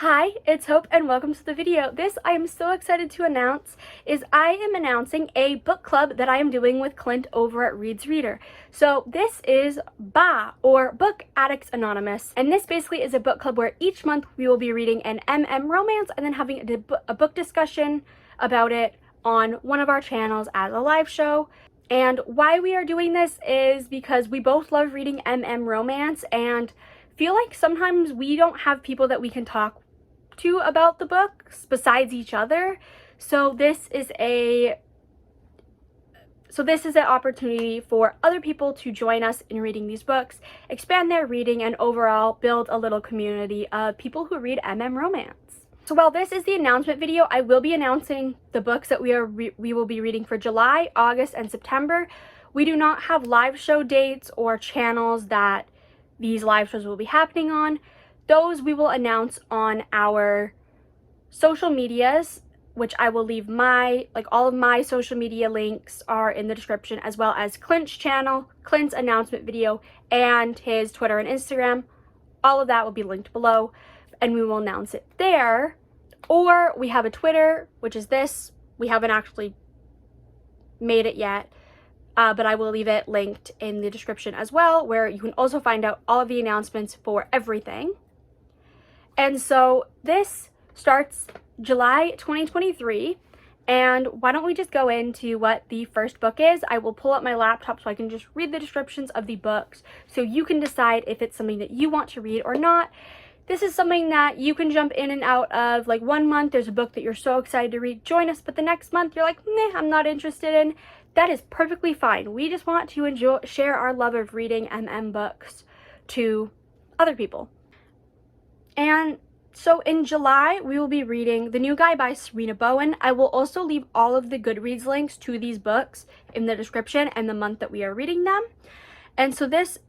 Hi, it's Hope and welcome to the video. This I am so excited to announce is I am announcing a book club that I am doing with Clint over at Reed's Reader. So this is BAA or Book Addicts Anonymous, and this basically is a book club where each month we will be reading an romance and then having a book discussion about it on one of our channels as a live show. And why we are doing this is because we both love reading romance and feel like sometimes we don't have people that we can talk to about the books besides each other. So this is an opportunity for other people to join us in reading these books, expand their reading, and overall build a little community of people who read romance. So while this is the announcement video, I will be announcing the books that we will be reading for July, August, and September. We do not have live show dates or channels that these live shows will be happening on. Those we will announce on our social medias, which I will leave all of my social media links are in the description, as well as Clint's channel, Clint's announcement video, and his Twitter and Instagram. All of that will be linked below, and we will announce it there. Or we have a Twitter, which is this. We haven't actually made it yet. But I will leave it linked in the description as well, where you can also find out all of the announcements for everything. And so this starts July 2023, and why don't we just go into what the first book is. I will pull up my laptop so I can just read the descriptions of the books so you can decide if it's something that you want to read or not. This is something that you can jump in and out of. Like one month there's a book that you're so excited to read, join us, but the next month you're like, nah, I'm not interested in. That is perfectly fine. We just want to share our love of reading books to other people. And so in July, we will be reading The New Guy by Serena Bowen. I will also leave all of the Goodreads links to these books in the description and the month that we are reading them. And so this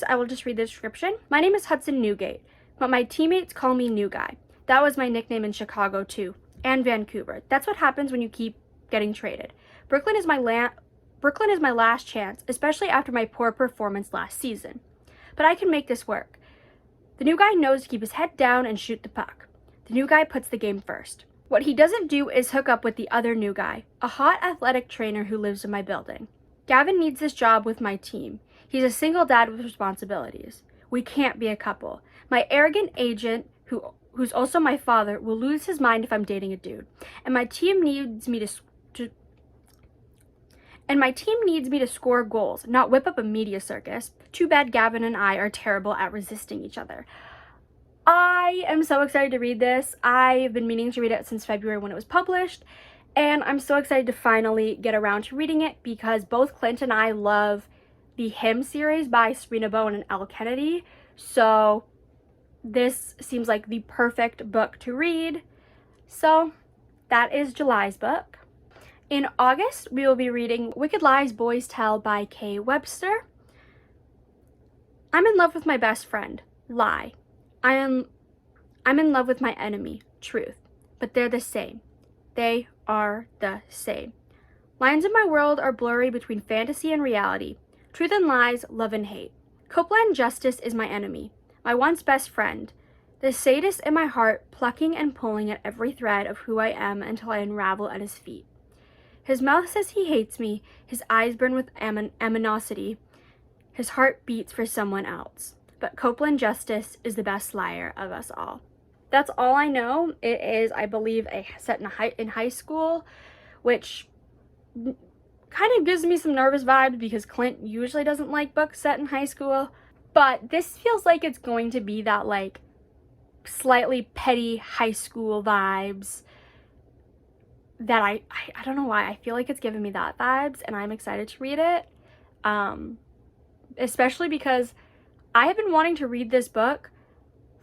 I will just read the description. My name is Hudson Newgate, but my teammates call me New Guy. That was my nickname in Chicago too, and Vancouver. That's what happens when you keep getting traded. Brooklyn is my last chance, especially after my poor performance last season. But I can make this work. The new guy knows to keep his head down and shoot the puck. The new guy puts the game first. What he doesn't do is hook up with the other new guy, a hot athletic trainer who lives in my building. Gavin needs this job with my team. He's a single dad with responsibilities. We can't be a couple. My arrogant agent, who's also my father, will lose his mind if I'm dating a dude. And my team needs me to score goals, not whip up a media circus. Too bad Gavin and I are terrible at resisting each other. I am so excited to read this. I've been meaning to read it since February when it was published, and I'm so excited to finally get around to reading it because both Clint and I love the Him series by Serena Bowen and Elle Kennedy. So this seems like the perfect book to read. So that is July's book. In August, we will be reading Wicked Lies Boys Tell by Kay Webster. I'm in love with my best friend, lie. I'm in love with my enemy, truth. But they're the same. They are the same. Lines in my world are blurry between fantasy and reality. Truth and lies, love and hate. Copeland Justice is my enemy, my once best friend. The sadist in my heart, plucking and pulling at every thread of who I am until I unravel at his feet. His mouth says he hates me, his eyes burn with animosity, his heart beats for someone else. But Copeland Justice is the best liar of us all. That's all I know. It is, I believe, set in high school, which kind of gives me some nervous vibes because Clint usually doesn't like books set in high school. But this feels like it's going to be that slightly petty high school vibes that I don't know why. I feel like it's giving me that vibes, and I'm excited to read it. Especially because I have been wanting to read this book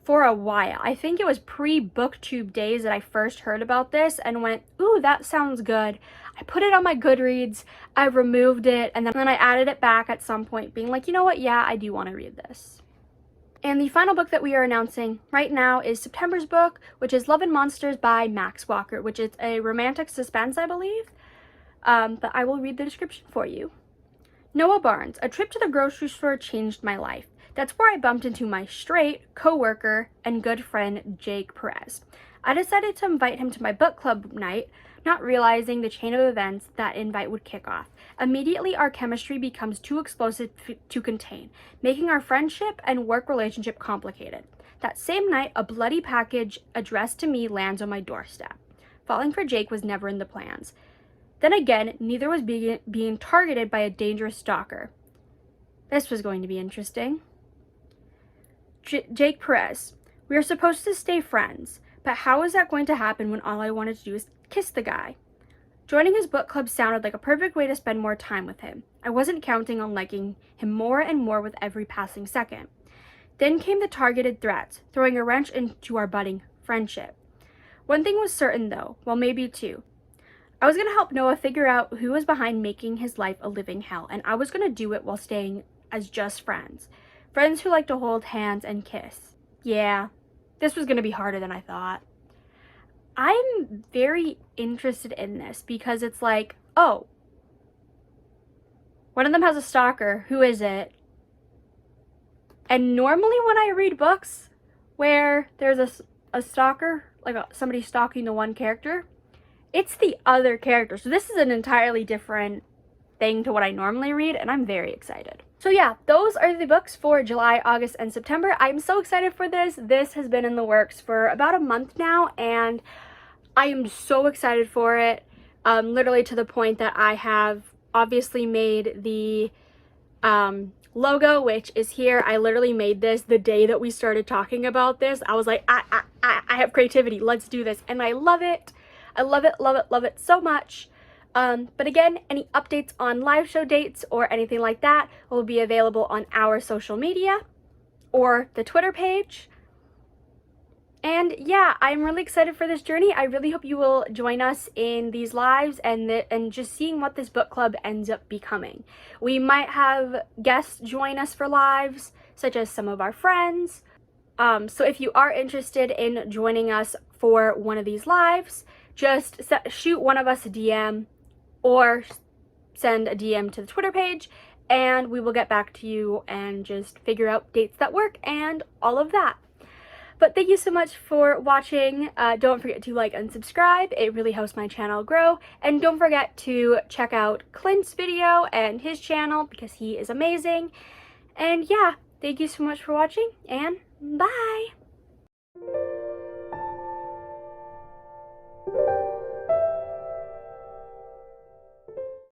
for a while. I think it was pre-BookTube days that I first heard about this and went, ooh, that sounds good. I put it on my Goodreads, I removed it, and then I added it back at some point being like, you know what, yeah, I do want to read this. And the final book that we are announcing right now is September's book, which is Love and Monsters by Max Walker, which is a romantic suspense, I believe. But I will read the description for you. Noah Barnes, a trip to the grocery store changed my life. That's where I bumped into my straight co-worker and good friend Jake Perez. I decided to invite him to my book club night, not realizing the chain of events that invite would kick off. Immediately, our chemistry becomes too explosive to contain, making our friendship and work relationship complicated. That same night, a bloody package addressed to me lands on my doorstep. Falling for Jake was never in the plans. Then again, neither was being targeted by a dangerous stalker. This was going to be interesting. Jake Perez. We are supposed to stay friends, but how is that going to happen when all I wanted to do is kiss the guy? Joining his book club sounded like a perfect way to spend more time with him. I wasn't counting on liking him more and more with every passing second. Then came the targeted threats, throwing a wrench into our budding friendship. One thing was certain though, well maybe two. I was going to help Noah figure out who was behind making his life a living hell, and I was going to do it while staying as just friends. Friends who like to hold hands and kiss. Yeah, this was going to be harder than I thought. I'm very interested in this because it's like, oh, one of them has a stalker. Who is it? And normally when I read books where there's a stalker, like somebody stalking the one character, it's the other character. So this is an entirely different thing to what I normally read, and I'm very excited. So yeah, those are the books for July, August, and September. I'm so excited for this. This has been in the works for about a month now, and I am so excited for it. Literally to the point that I have obviously made the logo, which is here. I literally made this the day that we started talking about this. I was like, I have creativity. Let's do this. And I love it. I love it, love it, love it so much. But again, any updates on live show dates or anything like that will be available on our social media or the Twitter page. And yeah, I'm really excited for this journey. I really hope you will join us in these lives and just seeing what this book club ends up becoming. We might have guests join us for lives, such as some of our friends. So if you are interested in joining us for one of these lives, just shoot one of us a DM or send a DM to the Twitter page, and we will get back to you and just figure out dates that work and all of that. But thank you so much for watching. Don't forget to like and subscribe. It really helps my channel grow. And don't forget to check out Clint's video and his channel because he is amazing. And yeah, thank you so much for watching, and bye!